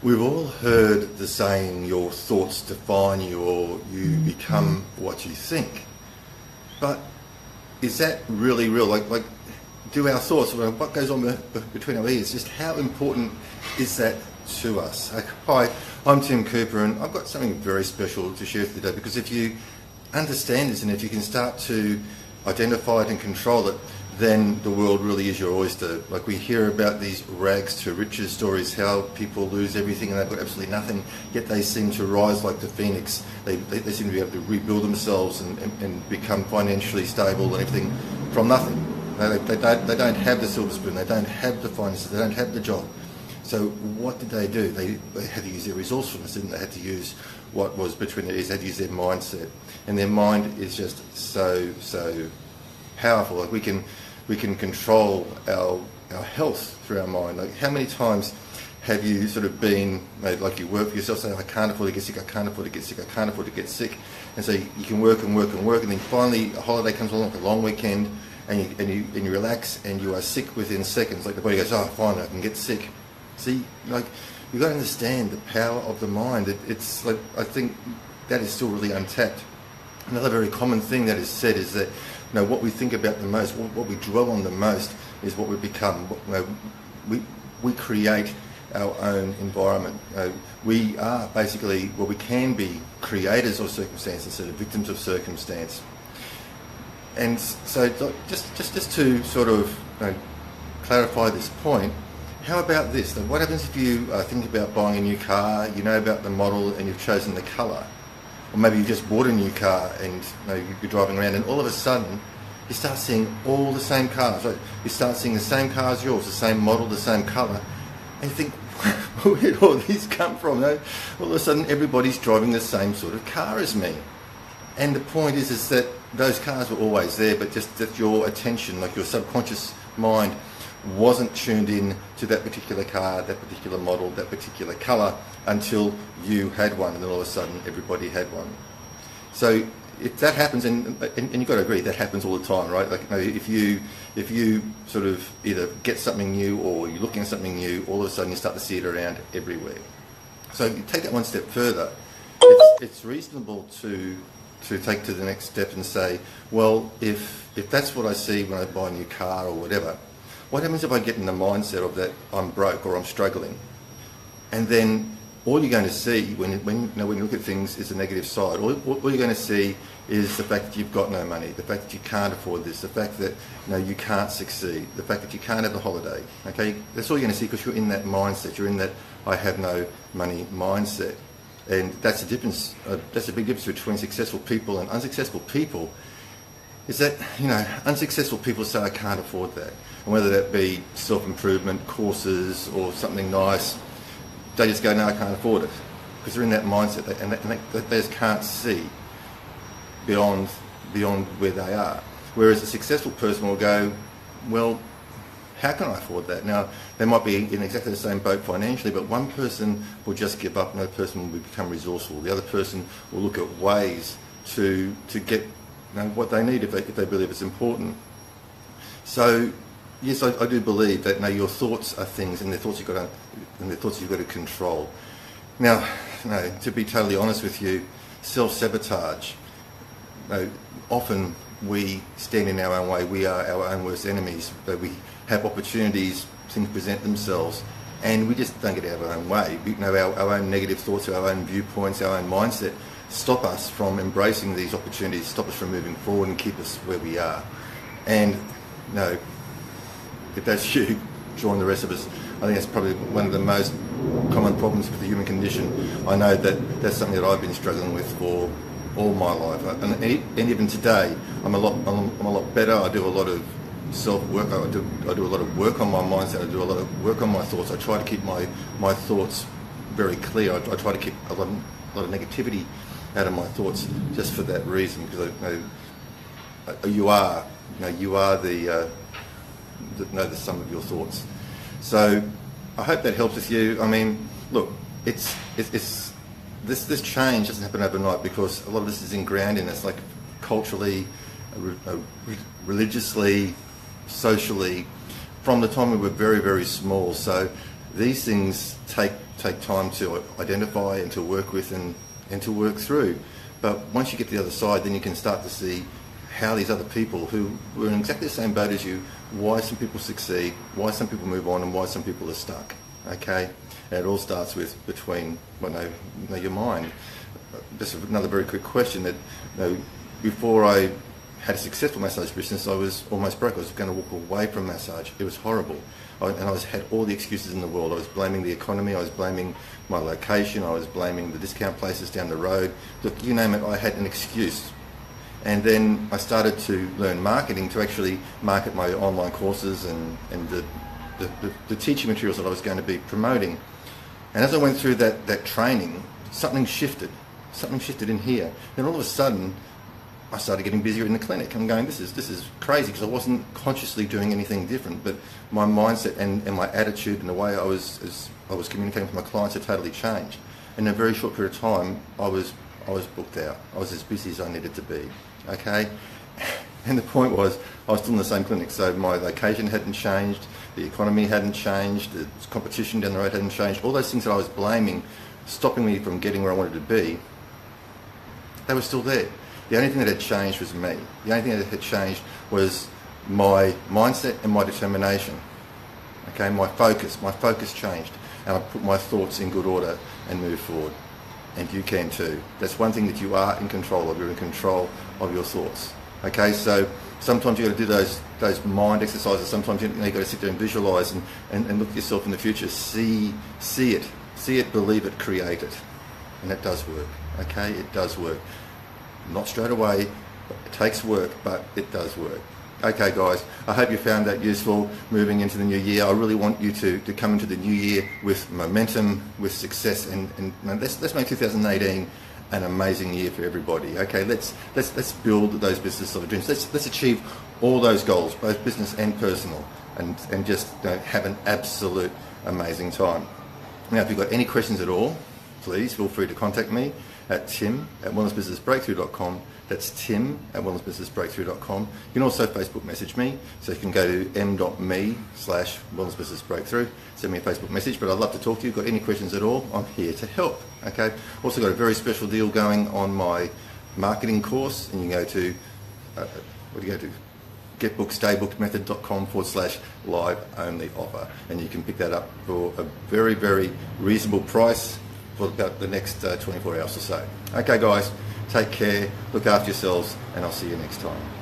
We've all heard the saying, your thoughts define you, or you become what you think. But is that really real? Like do our thoughts, what goes on between our ears, just how important is that to us? Hi, I'm Tim Cooper, and I've got something very special to share with you today, because if you understand this and if you can start to identify it and control it, then the world really is your oyster. Like, we hear about these rags to riches stories, how people lose everything and they've got absolutely nothing, yet they seem to rise like the phoenix. They seem to be able to rebuild themselves and become financially stable and everything from nothing. They don't have the silver spoon, they don't have the finances, they don't have the job. So what did they do? They had to use their resourcefulness, didn't they? They had to use what was between their ears, they had to use their mindset. And their mind is just so powerful. Like, we can control our health through our mind. Like, how many times have you sort of been, like, you work for yourself, saying, I can't afford to get sick, I can't afford to get sick, I can't afford to get sick. And so you can work and work and work, and then finally a holiday comes along, like a long weekend, and you relax and you are sick within seconds. Like, the body goes, oh, fine, I can get sick. See, like, you've got to understand the power of the mind. It's like, I think that is still really untapped. Another very common thing that is said is that, what we think about the most, what we dwell on the most, is what we become. We create our own environment. We are basically, we can be creators of circumstance instead of victims of circumstance. And so, just to sort of clarify this point, how about this? What happens if you think about buying a new car, you know about the model and you've chosen the colour? Or maybe you just bought a new car and you're driving around, and all of a sudden you start seeing all the same cars. Right? You start seeing the same car as yours, the same model, the same colour, and you think, where did all these come from? All of a sudden everybody's driving the same sort of car as me. And the point is that those cars were always there, but just that your attention, like your subconscious mind, wasn't tuned in to that particular car, that particular model, that particular colour, until you had one, and then all of a sudden everybody had one. So if that happens, and you've got to agree, that happens all the time, right? Like, if you sort of either get something new or you're looking at something new, all of a sudden you start to see it around everywhere. So you take that one step further, it's reasonable to take to the next step and say, well, if that's what I see when I buy a new car or whatever, what happens if I get in the mindset of that I'm broke or I'm struggling? And then all you're going to see when you look at things is the negative side. All you're going to see is the fact that you've got no money, the fact that you can't afford this, the fact that you can't succeed, the fact that you can't have a holiday. Okay, that's all you're going to see, because you're in that mindset. You're in that I have no money mindset, and that's the difference. That's a big difference between successful people and unsuccessful people. Is that unsuccessful people say I can't afford that, and whether that be self-improvement courses or something nice, they just go, no, I can't afford it, because they're in that mindset, and they just can't see beyond where they are. Whereas a successful person will go, well, how can I afford that? Now, they might be in exactly the same boat financially, but one person will just give up, another person will become resourceful, the other person will look at ways to get what they need if they believe it's important. So yes, I do believe that your thoughts are things, and the thoughts you've got to control. Now, to be totally honest with you, self-sabotage. Often we stand in our own way. We are our own worst enemies. We have opportunities, things present themselves, and we just don't get out of our own way. Our own negative thoughts, our own viewpoints, our own mindset stop us from embracing these opportunities, stop us from moving forward, and keep us where we are. And if that's you, join the rest of us. I think that's probably one of the most common problems with the human condition. I know that that's something that I've been struggling with for all my life, and even today, I'm a lot better. I do a lot of self-work. I do a lot of work on my mindset. I do a lot of work on my thoughts. I try to keep my thoughts very clear. I try to keep a lot of negativity out of my thoughts, just for that reason, because you are the sum of your thoughts. So I hope that helps with you. I mean, look, it's this change doesn't happen overnight, because a lot of this is ingrained in us, like culturally, religiously, socially, from the time we were very, very small. So these things take time to identify and to work with and to work through. But once you get to the other side, then you can start to see how these other people who were in exactly the same boat as you, why some people succeed, why some people move on, and why some people are stuck. Okay, and it all starts with between your mind. Just another very quick question that before I had a successful massage business, I was almost broke. I was going to walk away from massage. It was horrible. I had all the excuses in the world. I was blaming the economy, I was blaming my location, I was blaming the discount places down the road. Look, you name it, I had an excuse. And then I started to learn marketing, to actually market my online courses and the teaching materials that I was going to be promoting. And as I went through that training, something shifted in here. Then all of a sudden, I started getting busier in the clinic. I'm going, this is crazy, because I wasn't consciously doing anything different, but my mindset and my attitude and the way I was communicating with my clients had totally changed. In a very short period of time, I was booked out. I was as busy as I needed to be. Okay, and the point was, I was still in the same clinic, so my location hadn't changed, the economy hadn't changed, the competition down the road hadn't changed. All those things that I was blaming, stopping me from getting where I wanted to be, they were still there. The only thing that had changed was me. The only thing that had changed was my mindset and my determination. Okay, my focus changed, and I put my thoughts in good order and moved forward. And you can too. That's one thing that you are in control of. You're in control of your thoughts. Okay, so sometimes you've got to do those mind exercises. Sometimes you've got to sit there and visualize and look at yourself in the future. See it, believe it, create it. And that does work. Okay, it does work. Not straight away, it takes work, but it does work. Okay guys, I hope you found that useful moving into the new year. I really want you to come into the new year with momentum, with success, and let's make 2018 an amazing year for everybody. Okay, let's build those business sort of dreams. Let's achieve all those goals, both business and personal, and just have an absolute amazing time. Now, if you've got any questions at all, please feel free to contact me at tim@wellnessbusinessbreakthrough.com. That's tim@wellnessbusinessbreakthrough.com. You can also Facebook message me, so you can go to m.me/wellnessbusinessbreakthrough. Send me a Facebook message, but I'd love to talk to you. Got any questions at all, I'm here to help. Okay. Also got a very special deal going on my marketing course, and you can go to, getbookstaybookmethod.com/live only offer, and you can pick that up for a very, very reasonable price for about the next 24 hours or so. Okay guys, take care, look after yourselves, and I'll see you next time.